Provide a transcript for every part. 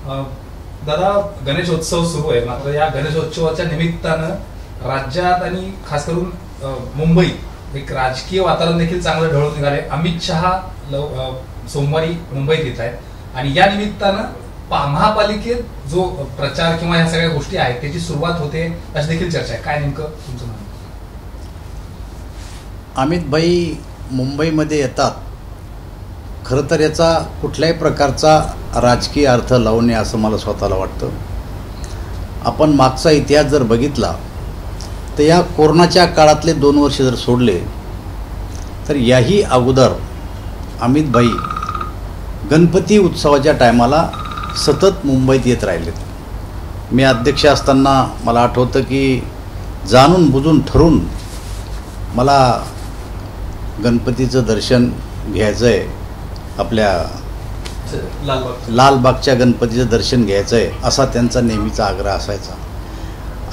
दादा, गणेशोत्सव सुरू आहे, मात्र या गणेशोत्सवाच्या निमित्तानं राज्यात आणि खास करून मुंबईत एक राजकीय वातावरण देखील चांगलं ढळून निघाले. अमित शहा सोमवारी मुंबईत येत आहेत आणि या निमित्तानं महापालिकेत जो प्रचार किंवा ह्या सगळ्या गोष्टी आहेत त्याची सुरुवात होते अशी देखील चर्चा आहे. काय नेमकं तुमचं म्हणणं? अमित भाई मुंबईमध्ये येतात, खरं तर याचा कुठल्याही प्रकारचा राजकीय अर्थ लावू नये असं मला स्वतःला वाटतं. आपण मागचा इतिहास जर बघितला तर या कोरोनाच्या काळातले 2 वर्ष जर सोडले तर याही अगोदर अमित भाई गणपती उत्सवाच्या टायमाला सतत मुंबईत येत राहिलेत. मी अध्यक्ष असताना मला आठवतं की जाणून बुजून ठरून मला गणपतीचं दर्शन घ्यायचं आहे, आपल्या लालबागच्या गणपतीचं दर्शन घ्यायचं आहे असा त्यांचा नेहमीचा आग्रह असायचा.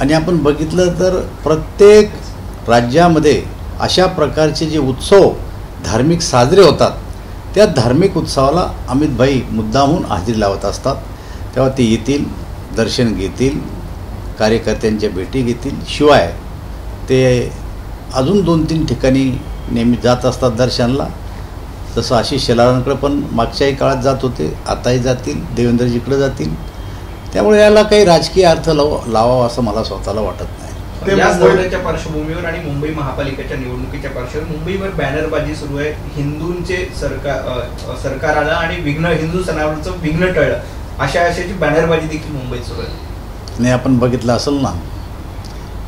आणि आपण बघितलं तर प्रत्येक राज्यामध्ये अशा प्रकारचे जे उत्सव धार्मिक साजरे होतात त्या धार्मिक उत्सवाला अमित भाई मुद्दामहून हजेरी लावत असतात. तेव्हा ते येतील, दर्शन घेतील, कार्यकर्त्यांच्या भेटी घेतील, शिवाय ते अजून 2-3 ठिकाणी नेहमी जात असतात दर्शनाला. जसं आशिष शेलारांकडे पण मागच्याही काळात जात होते, आताही जातील, देवेंद्रजीकडे जातील. त्यामुळे याला काही राजकीय अर्थ लावावा असं मला स्वतःला वाटत नाही. या दौऱ्याच्या पार्श्वभूमीवर आणि मुंबई महापालिकेच्या निवडणुकीच्या पार्श्वभूमीवर मुंबईवर बॅनरबाजी सुरू आहे. हिंदूंचे सरकार आलं आणि हिंदू सणावरचं विघ्न टळलं, अशाची बॅनरबाजी देखील मुंबईत सुरू आहे. नाही, आपण बघितलं असेल ना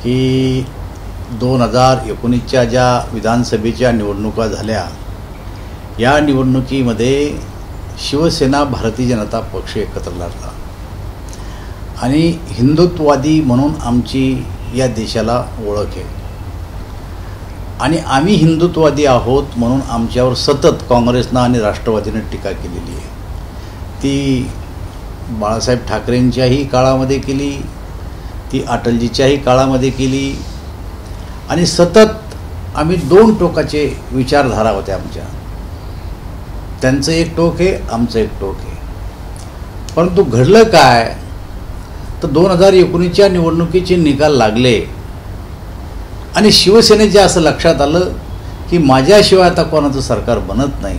की 2019च्या ज्या विधानसभेच्या निवडणुका झाल्या, या निवडणुकीमध्ये शिवसेना भारतीय जनता पक्ष एकत्र लढला आणि हिंदुत्ववादी म्हणून आमची या देशाला ओळख आहे आणि आम्ही हिंदुत्ववादी आहोत म्हणून आमच्यावर सतत काँग्रेसनं आणि राष्ट्रवादीनं टीका केलेली आहे. ती बाळासाहेब ठाकरेंच्याही काळामध्ये केली, ती अटलजीच्याही काळामध्ये केली आणि सतत आम्ही 2 टोकाचे विचारधारा होत्या आमच्या. त्यांचं एक टोक आहे, आमचं एक टोक आहे. परंतु घडलं काय तर 2019च्या निवडणुकीचे निकाल लागले आणि शिवसेनेच्या असं लक्षात आलं की माझ्याशिवाय आता कोणाचं सरकार बनत नाही,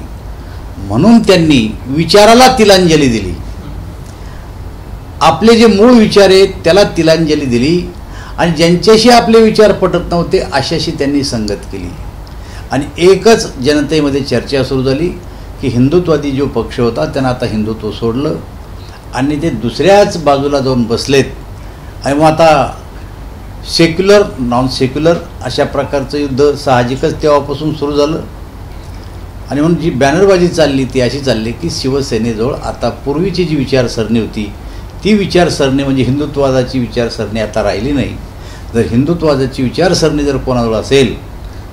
म्हणून त्यांनी विचाराला तिलांजली दिली. आपले जे मूळ विचार आहेत त्याला तिलांजली दिली आणि ज्यांच्याशी आपले विचार पटत नव्हते अशाशी त्यांनी संगत केली. आणि एकच जनतेमध्ये चर्चा सुरू झाली की हिंदुत्ववादी जो पक्ष होता त्यांना आता हिंदुत्व सोडलं आणि ते दुसऱ्याच बाजूला जाऊन बसलेत आणि मग आता सेक्युलर नॉन सेक्युलर अशा प्रकारचं युद्ध साहजिकच तेव्हापासून सुरू झालं. आणि म्हणून जी बॅनरबाजी चालली ती अशी चालली की शिवसेनेजवळ आता पूर्वीची जी विचारसरणी होती ती विचारसरणी म्हणजे हिंदुत्ववादाची विचारसरणी आता राहिली नाही. जर हिंदुत्ववादाची विचारसरणी जर कोणाजवळ असेल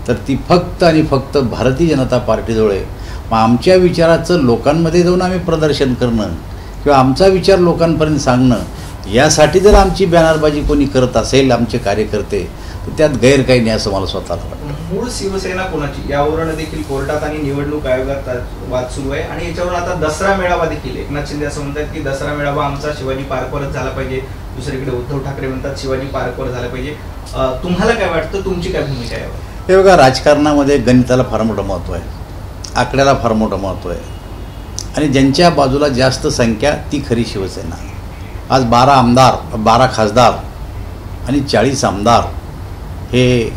तर ती फक्त आणि फक्त भारतीय जनता पार्टीजवळ आहे. मग आमच्या विचाराचं लोकांमध्ये जाऊन आम्ही प्रदर्शन करणं किंवा आमचा विचार लोकांपर्यंत सांगणं, यासाठी जर आमची बॅनरबाजी कोणी करत असेल आमचे कार्यकर्ते तर त्यात गैर काही नाही असं मला स्वतःला वाटतं. मूळ शिवसेना कोणाची यावरून देखील कोर्टात आणि निवडणूक आयोगात वाद सुरू आहे आणि याच्यावर आता दसरा मेळावा देखील. एकनाथ शिंदे असं म्हणतात की दसरा मेळावा आमचा शिवाजी पार्कवरच झाला पाहिजे, दुसरीकडे उद्धव ठाकरे म्हणतात शिवाजी पार्कवर झाला पाहिजे. तुम्हाला काय वाटतं, तुमची काय भूमिका आहे? हे बघा, राजकारणामध्ये गणिताला फार मोठं महत्त्व आहे, आकड्याला फार मोठं महत्त्व आहे आणि ज्यांच्या बाजूला जास्त संख्या ती खरी शिवसेना. आज 12 खासदार आणि 40 आमदार हे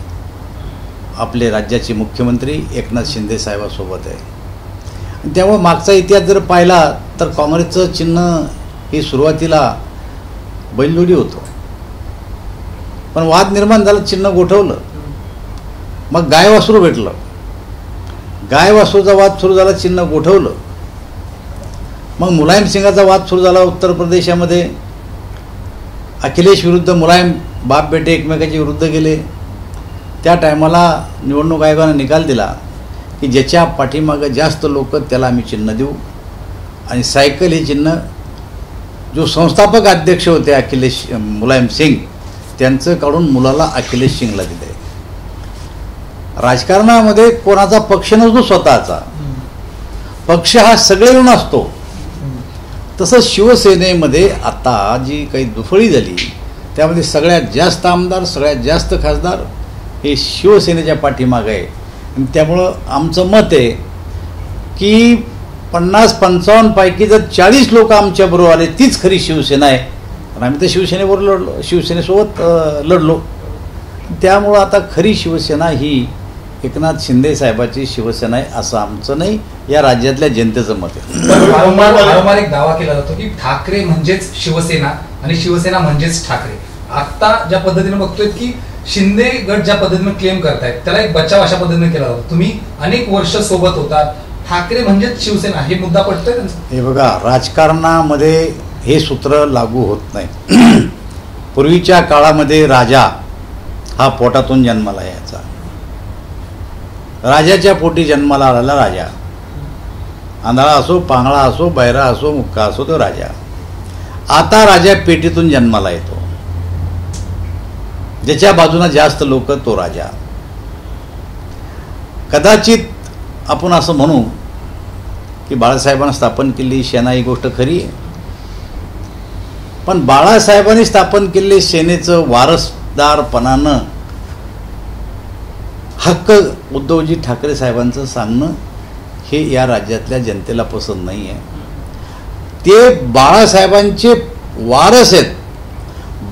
आपले राज्याचे मुख्यमंत्री एकनाथ शिंदे साहेबांसोबत आहे. त्यामुळे मागचा इतिहास जर पाहिला तर काँग्रेसचं चिन्ह हे सुरुवातीला बैलजोडी होतं, पण वाद निर्माण झाला, चिन्ह गोठवलं, मग गाय वासरू भेटलं, गाय वासरूचा वाद सुरू झाला, चिन्ह गोठवलं, मग मुलायम सिंगाचा वाद सुरू झाला उत्तर प्रदेशामध्ये. अखिलेश विरुद्ध मुलायम बाप बेटे एकमेकाच्या विरुद्ध गेले. त्या टायमाला निवडणूक आयोगानं निकाल दिला की ज्याच्या पाठीमागं जास्त लोक त्याला आम्ही चिन्ह देऊ आणि सायकल हे चिन्ह जो संस्थापक अध्यक्ष होते मुलायम सिंग त्यांचं काढून मुलाला अखिलेश सिंगला दिलं. राजकारणामध्ये कोणाचा पक्ष नसतो, स्वतःचा पक्ष हा सगळेजण असतो. तसं शिवसेनेमध्ये आता जी काही दुफळी झाली त्यामध्ये सगळ्यात जास्त आमदार सगळ्यात जास्त खासदार हे शिवसेनेच्या पाठीमागे आहे. आणि त्यामुळं आमचं मत आहे की 50-55 पैकी जर 40 लोक आमच्याबरोबर आले तीच खरी शिवसेना आहे. आणि आम्ही तर शिवसेनेबरोबर लढलो, शिवसेनेसोबत लढलो. त्यामुळं आता खरी शिवसेना ही एकनाथ शिंदे साहेबाची शिवसेना आहे असं आमचं नाही, या राज्यातल्या जनतेचं मत आहे. वारंवार एक दावा केला जातो की ठाकरे म्हणजेच शिवसेना आणि शिवसेना म्हणजेच ठाकरे. आता ज्या पद्धतीने बघतोय की शिंदे गट ज्या पद्धतीने क्लेम करतायत त्याला एक बचाव अशा पद्धतीने केला जातो. तुम्ही अनेक वर्ष सोबत होतात, ठाकरे म्हणजेच शिवसेना हे मुद्दा पडतोय त्यांचा? हे बघा, राजकारणामध्ये हे सूत्र लागू होत नाही. पूर्वीच्या काळामध्ये राजा हा पोटातून जन्माला यायचा, राजाच्या पोटी जन्माला आलेला राजा, आंधळा असो पांगळा असो बैरा असो मुक्का असो तो राजा. आता राजा पेटीतून जन्माला येतो, ज्याच्या बाजूने जास्त लोक तो राजा. कदाचित आपण असं म्हणू की बाळासाहेबांनी स्थापन केलेली सेना ही गोष्ट खरी आहे, पण बाळासाहेबांनी स्थापन केलेले सेनेचं वारसदारपणानं हक्क उद्धवजी ठाकरे साहेबांचं सांगणं हे या राज्यातल्या जनतेला पसंत नाही आहे. ते बाळासाहेबांचे वारस आहेत,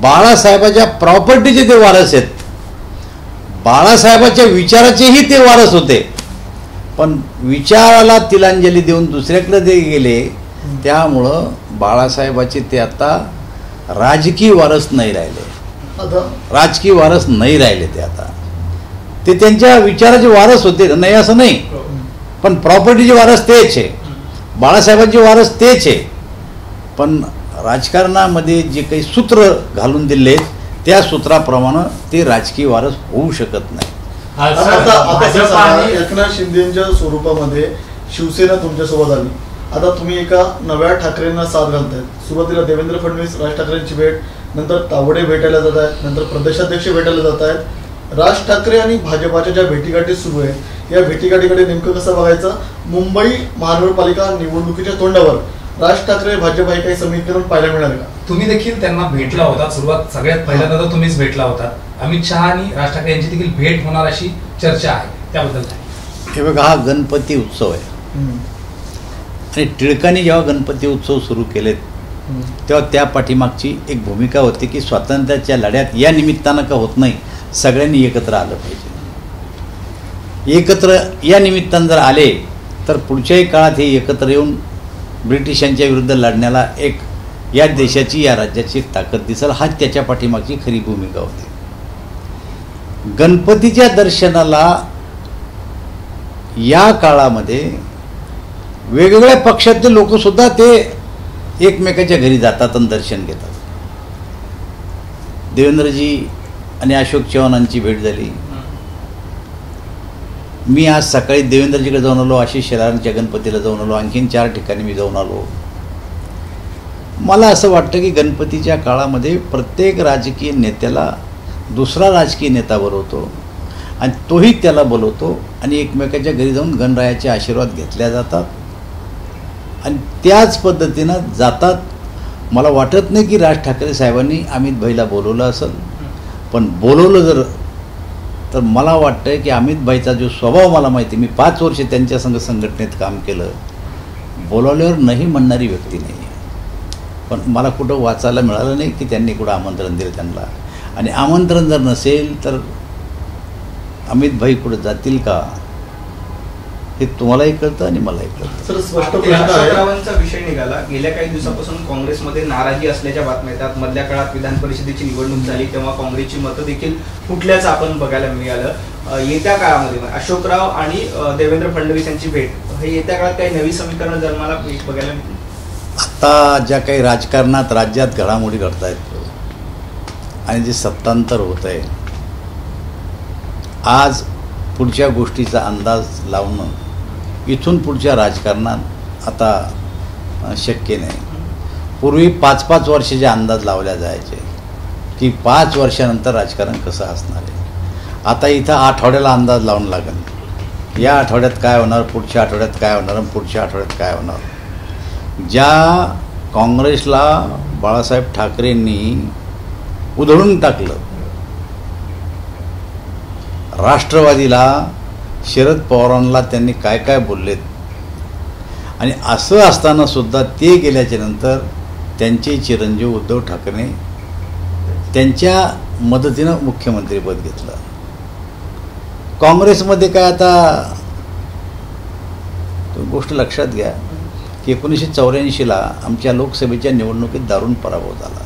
बाळासाहेबाच्या प्रॉपर्टीचे ते वारस आहेत, बाळासाहेबाच्या विचाराचेही ते वारस होते. पण विचाराला तिलांजली देऊन दुसऱ्याकडे ते गेले, त्यामुळं बाळासाहेबाचे ते आता राजकीय वारस नाही राहिले, राजकीय वारस नाही राहिले. ते त्यांच्या विचाराचे वारस होते, नाही असं नाही, पण प्रॉपर्टीचे वारस तेच आहे, बाळासाहेबांचे वारस तेच आहे. पण राजकारणामध्ये जे काही सूत्र घालून दिले त्या सूत्राप्रमाणे ते राजकीय वारस होऊ शकत नाही. आता एकनाथ शिंदेच्या स्वरूपामध्ये शिवसेना तुमच्यासोबत आली, आता तुम्ही एका नव्या ठाकरेंना साथ घालतायत. सुरुवातीला देवेंद्र फडणवीस राज ठाकरेंची भेट, नंतर तावडे भेटायला जात आहेत, नंतर प्रदेशाध्यक्ष भेटायला जात आहेत. राज ठाकरे आणि भाजपाच्या ज्या भेटीगाठी सुरू आहेत या भेटीगाठीकडे नेमकं कसं बघायचं? मुंबई महानगरपालिका निवडणुकीच्या तोंडावर राज ठाकरे भाजप हे काही समीकरण पाहायला मिळाले का? तुम्ही देखील त्यांना भेटला होता, सुरुवात सगळ्यात पहिल्यांदा तर तुम्हीच भेटला होता. अमित शहा आणि राज ठाकरे यांची देखील भेट होणार अशी चर्चा आहे, त्याबद्दल काय? हे बघा, हा गणपती उत्सव आहे आणि टिळकांनी जेव्हा गणपती उत्सव सुरू केलेत तेव्हा त्या पाठीमागची एक भूमिका होती की स्वातंत्र्याच्या लढ्यात या निमित्तानं का होत नाही, सगळ्यांनी एकत्र आलं पाहिजे. एकत्र या निमित्तानं जर आले तर पुढच्याही काळात हे एकत्र येऊन ब्रिटिशांच्या विरुद्ध लढण्याला एक या देशाची या राज्याची ताकद दिसेल, हा त्याच्या पाठीमागची खरी भूमिका होती. गणपतीच्या दर्शनाला या काळामध्ये वेगवेगळ्या पक्षातले लोक सुद्धा ते एकमेकाच्या घरी जातात आणि दर्शन घेतात. देवेंद्रजी आणि अशोक चव्हाणांची भेट झाली. मी आज सकाळी देवेंद्रजीकडे जाऊन आलो, आशिष शेलारांच्या गणपतीला जाऊन आलो, आणखीन 4 ठिकाणी मी जाऊन आलो. मला असं वाटतं की गणपतीच्या काळामध्ये प्रत्येक राजकीय नेत्याला दुसरा राजकीय नेता बोलवतो आणि तोही त्याला बोलवतो आणि एकमेकाच्या घरी जाऊन गणरायाचे आशीर्वाद घेतल्या जातात आणि त्याच पद्धतीनं जातात. मला वाटत नाही की राज ठाकरे साहेबांनी अमित भाईला बोलवलं असेल, पण बोलवलं जर तर मला वाटतं की अमित भाईचा जो स्वभाव मला माहिती, मी 5 वर्ष त्यांच्या संघटनेत काम केलं, बोलावल्यावर नाही म्हणणारी व्यक्ती नाही आहे. पण मला कुठं वाचायला मिळालं नाही की त्यांनी कुठं आमंत्रण दिलं त्यांना. आणि आमंत्रण जर नसेल तर अमित भाई कुठं जातील का हे तुम्हालाही कळतं आणि मलाही कळतं. सर, स्पष्ट प्रश्न आहे. अशोकरावांचा विषय निघाला. गेल्या काही दिवसापासून काँग्रेसमध्ये नाराजी असल्याच्या बातम्या येतात. मधल्या काळात विधान परिषदेची निवडणूक झाली तेव्हा काँग्रेसची मतं देखील फुटल्याचं आपण बघायला मिळालं. येत्या काळामध्ये अशोकराव आणि देवेंद्र फडणवीस यांची भेट हे येत्या काळात काही नवी समीकरण जन्माला बघायला मिळतील? आता ज्या काही राजकारणात राज्यात घडामोडी घडत आहेत आणि जे सत्तांतर होत आहे, आज पुढच्या गोष्टीचा अंदाज लावणं इथून पुढच्या राजकारणात आता शक्य नाही. पूर्वी 5-5 वर्षाचे अंदाज लावल्या जायचे की 5 वर्षानंतर राजकारण कसं असणार आहे. आता इथं आठवड्याला अंदाज लावून लागेल, या आठवड्यात काय होणार, पुढच्या आठवड्यात काय होणार, पुढच्या आठवड्यात काय होणार. ज्या काँग्रेसला बाळासाहेब ठाकरेंनी उधळून टाकलं, राष्ट्रवादीला शरद पवारांना त्यांनी काय काय बोललेत, आणि असं असताना सुद्धा ते गेल्याच्या नंतर त्यांचे चिरंजीव उद्धव ठाकरे त्यांच्या मदतीनं मुख्यमंत्रीपद घेतलं. काँग्रेसमध्ये काय, आता गोष्ट लक्षात घ्या की 1984ला आमच्या लोकसभेच्या निवडणुकीत दारुण पराभव झाला.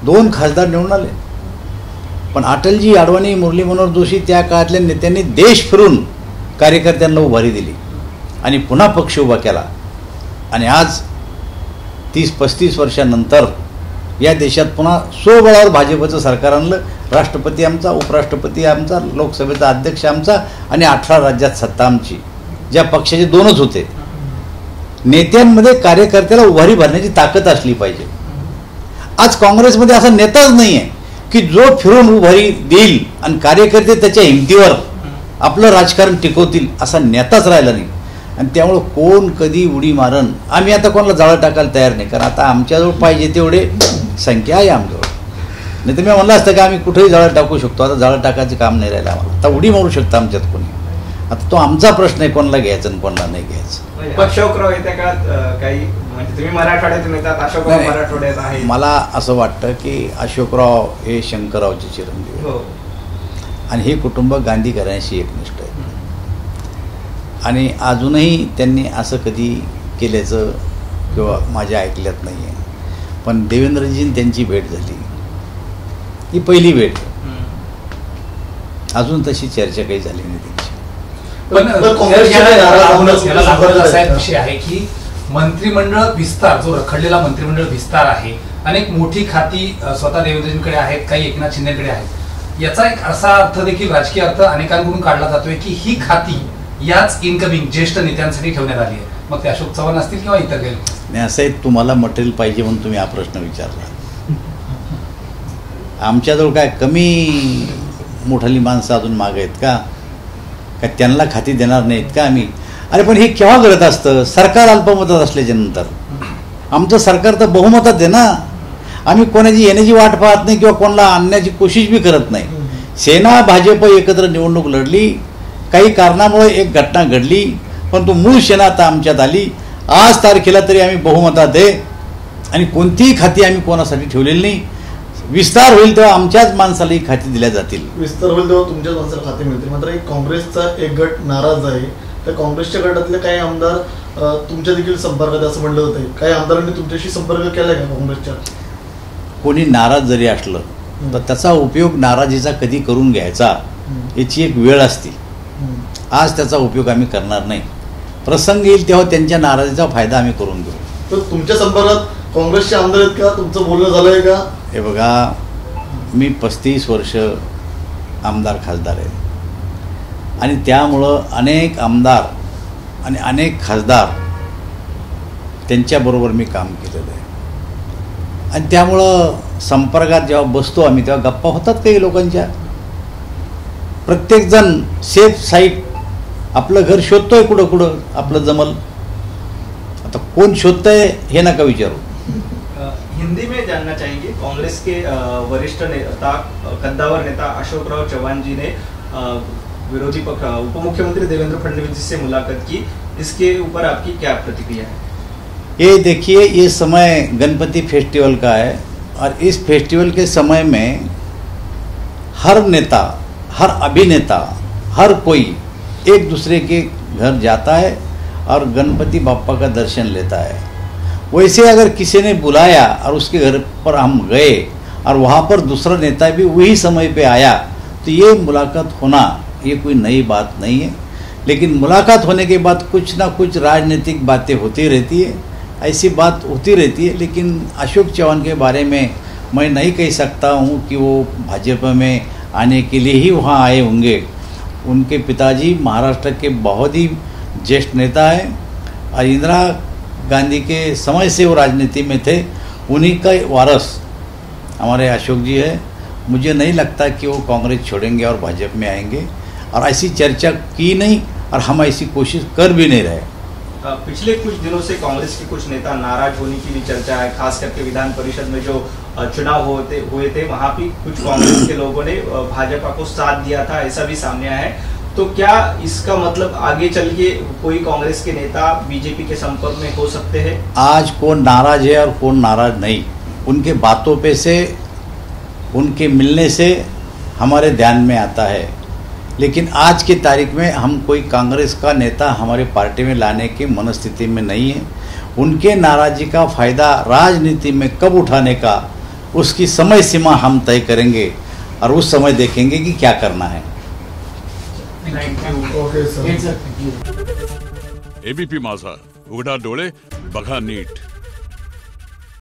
2 खासदार निवडून आले, पण अटलजी, अडवाणी, मुरली मनोहर जोशी त्या काळातल्या नेत्यांनी देश फिरून कार्यकर्त्यांना उभारी दिली आणि पुन्हा पक्ष उभा केला. आणि आज 30-35 वर्षांनंतर या देशात पुन्हा स्वबळावर भाजपचं सरकार आणलं. राष्ट्रपती आमचा, उपराष्ट्रपती आमचा, लोकसभेचा अध्यक्ष आमचा आणि 18 राज्यात सत्ता आमची. ज्या पक्षाचे 2च होते. नेत्यांमध्ये कार्यकर्त्याला उभारी भरण्याची ताकद असली पाहिजे. आज काँग्रेसमध्ये असा नेताच नाही आहे की जो फिरून उभारी देईल आणि कार्यकर्ते त्याच्या हिमतीवर आपलं राजकारण टिकवतील, असा नेताच राहिला नाही. आणि त्यामुळं कोण कधी उडी मारण, आम्ही आता कोणाला जाळं टाकायला तयार नाही, कारण आता आमच्याजवळ पाहिजे तेवढे संख्या आहे आमच्याजवळ. नाही तर मी म्हणलं असतं की आम्ही कुठेही जाळं टाकू शकतो. आता जाळं टाकायचं काम नाही राहिलं आम्हाला. आता उडी मारू शकतं आमच्यात कोणी. आता तो आमचा प्रश्न आहे, कोणाला घ्यायचं आणि कोणाला नाही घ्यायचं. अशोकराव येत्या काळात काही, म्हणजे तुम्ही मराठवाड्यातून येतात, अशोकराव मराठवाड्यात आहे. मला असं वाटतं की अशोकराव हे शंकररावचे चिरंजीव हो. आणि हे कुटुंब गांधी घराण्याशी एकनिष्ठ आहे. आणि अजूनही त्यांनी असं कधी केल्याचं किंवा माझ्या ऐकल्यात नाही आहे. पण देवेंद्रजींनी त्यांची भेट झाली, ही पहिली भेट. अजून तशी चर्चा काही झाली नाही त्यांची. पण विषय आहे की मंत्रिमंडळ विस्तार, जो रखडलेला मंत्रिमंडळ विस्तार आहे, अनेक मोठी खाती स्वतः देवेंद्रजींकडे आहेत, काही एकनाथ शिंदेकडे आहेत. याचा एक असा अर्थ देखील, राजकीय अर्थ अनेकांकडून काढला जातोय की ही खाती याच इनकमिंग ज्येष्ठ नेत्यांसाठी ठेवण्यात आली आहे. मग ते अशोक चव्हाण असतील किंवा इतर काही. नाही, असं आहे, तुम्हाला मटेरियल पाहिजे म्हणून तुम्ही हा प्रश्न विचारला. आमच्याजवळ काय कमी मोठाली माणसं अजून मागे आहेत का? काय त्यांना खाती देणार नाहीत का आम्ही? अरे पण हे केव्हा घडत असतं? सरकार अल्पमतात असल्याच्या नंतर. आमचं सरकार तर बहुमतात आहे ना. आम्ही कोणाची येण्याची वाट पाहत नाही किंवा कोणाला आणण्याची कोशिश बी करत नाही. सेना भाजप एकत्र निवडणूक लढली, काही कारणामुळे एक घटना घडली, पण तो मूळ सेना आता आमच्यात आली. आज तारखेला तरी आम्ही बहुमतात आहे आणि कोणतीही खाती आम्ही कोणासाठी ठेवलेली नाही. विस्तार होईल तेव्हा आमच्याच माणसाला ही खाती दिल्या जातील. विस्तार होईल तेव्हा तुमच्याच माणसाला खाती मिळतील. मात्र काँग्रेसचा एक गट नाराज आहे. त्या काँग्रेसच्या गटातले काही आमदार तुमच्या देखील संपर्कात असं म्हणलं होतं. काही आमदारांनी तुमच्याशी संपर्क केलाय का काँग्रेसच्या? कोणी नाराज जरी असलं तर त्याचा उपयोग नाराजीचा कधी करून घ्यायचा याची एक वेळ असते. आज त्याचा उपयोग आम्ही करणार नाही. प्रसंग येईल तेव्हा त्यांच्या नाराजीचा फायदा आम्ही करून घेऊ. तर तुमच्या संपर्कात काँग्रेसचे आमदार आहेत का? तुमचं बोलणं झालंय का? हे बघा, मी 35 वर्ष आमदार खासदार आहे आणि त्यामुळं अनेक आमदार आणि अनेक खासदार त्यांच्याबरोबर मी काम केलेलं आहे. आणि त्यामुळं संपर्कात जेव्हा बसतो आम्ही तेव्हा गप्पा होतात काही लोकांच्या. प्रत्येकजण सेफ साईट आपलं घर शोधतोय, कुठं कुठं आपलं जमल. आता कोण शोधतंय हे नका विचारू. हिंदी में जानना चाहेंगे, कांग्रेस के वरिष्ठ नेता, कद्दावर नेता अशोकराव चव्हाण जी ने विरोधी पक्ष उप मुख्यमंत्री देवेंद्र फडणवीस जी से मुलाकात की. इसके ऊपर आपकी क्या प्रतिक्रिया है? ये देखिए, ये समय गणपति फेस्टिवल का है और इस फेस्टिवल के समय में हर नेता, हर अभिनेता, हर कोई एक दूसरे के घर जाता है और गणपति बाप्पा का दर्शन लेता है. वैसे अगर किसी ने बुलाया और उसके घर पर हम गए और वहाँ पर दूसरा नेता भी वही समय पे आया तो ये मुलाकात होना ये कोई नई बात नहीं है. लेकिन मुलाकात होने के बाद कुछ ना कुछ राजनीतिक बातें होती रहती है, ऐसी बात होती रहती है. लेकिन अशोक चव्हाण के बारे में मैं नहीं कह सकता हूँ कि वो भाजपा में आने के लिए ही वहाँ आए होंगे. उनके पिताजी महाराष्ट्र के बहुत ही ज्येष्ठ नेता हैं और इंदिरा गांधी के समय से वो राजनीति में थे. उन्हीं का वारस हमारे अशोक जी है. मुझे नहीं लगता कि वो कांग्रेस छोड़ेंगे और भाजपा में आएंगे, और ऐसी चर्चा की नहीं और हम ऐसी कोशिश कर भी नहीं रहे. पिछले कुछ दिनों से कांग्रेस के कुछ नेता नाराज होने की भी चर्चा है, खास करके विधान परिषद में जो चुनाव हुए थे वहां भी कुछ कांग्रेस के लोगों ने भाजपा को साथ दिया था, ऐसा भी सामने आया है। तो क्या इसका मतलब आगे चल के कोई कांग्रेस के नेता बीजेपी के संपर्क में हो सकते हैं? आज कौन नाराज है और कौन नाराज नहीं, उनके बातों पे से, उनके मिलने से हमारे ध्यान में आता है। लेकिन आज की तारीख में हम कोई कांग्रेस का नेता हमारी पार्टी में लाने की मनस्थिति में नहीं है। उनके नाराजी का फायदा राजनीति में कब उठाने का, उसकी समय सीमा हम तय करेंगे और उस समय देखेंगे कि क्या करना है। Okay sir. एबीपी माझा, उघडा डोळे बघा नीट।